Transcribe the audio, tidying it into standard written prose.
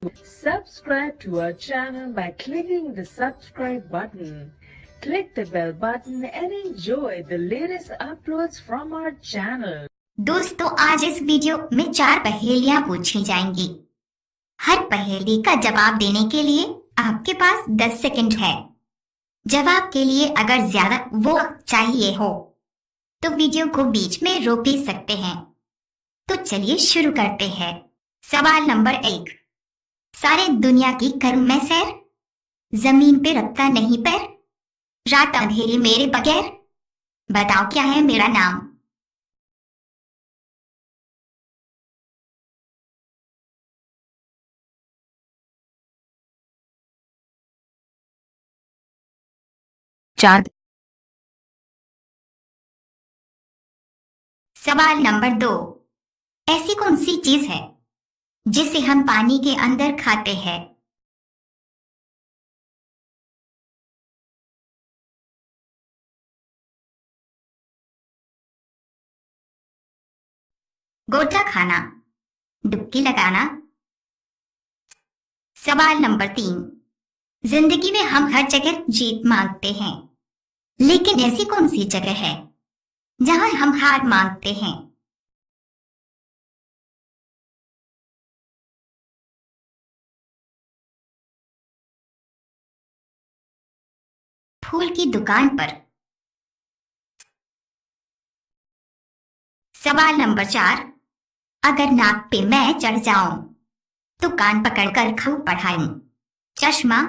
Subscribe to our channel by clicking the subscribe button. Click the bell button and enjoy the latest uploads from our channel. दोस्तों, आज इस video में 4 पहेलियां पूछी जाएंगी। हर पहेली का जवाब देने के लिए आपके पास 10 सेकंड है। जवाब के लिए अगर ज्यादा वक्त चाहिए हो तो वीडियो को बीच में रोक भी सकते हैं। तो चलिए शुरू करते हैं। सवाल नंबर 1। सारे दुनिया की करूं मैं सैर, जमीन पे रखता नहीं पैर, रात अंधेरी मेरे बगैर, बताओ क्या है मेरा नाम। चांद। सवाल नंबर 2। ऐसी कौन सी चीज है जिसे हम पानी के अंदर खाते हैं? गोटा खाना, डुबकी लगाना। सवाल नंबर 3। जिंदगी में हम हर जगह जीत मांगते हैं, लेकिन ऐसी कौन सी जगह है जहां हम हार मांगते हैं? फूल की दुकान पर। सवाल नंबर 4। अगर नाक पे मैं चढ़ जाऊं तो कान पकड़कर खूब पढ़ाऊं, चश्मा।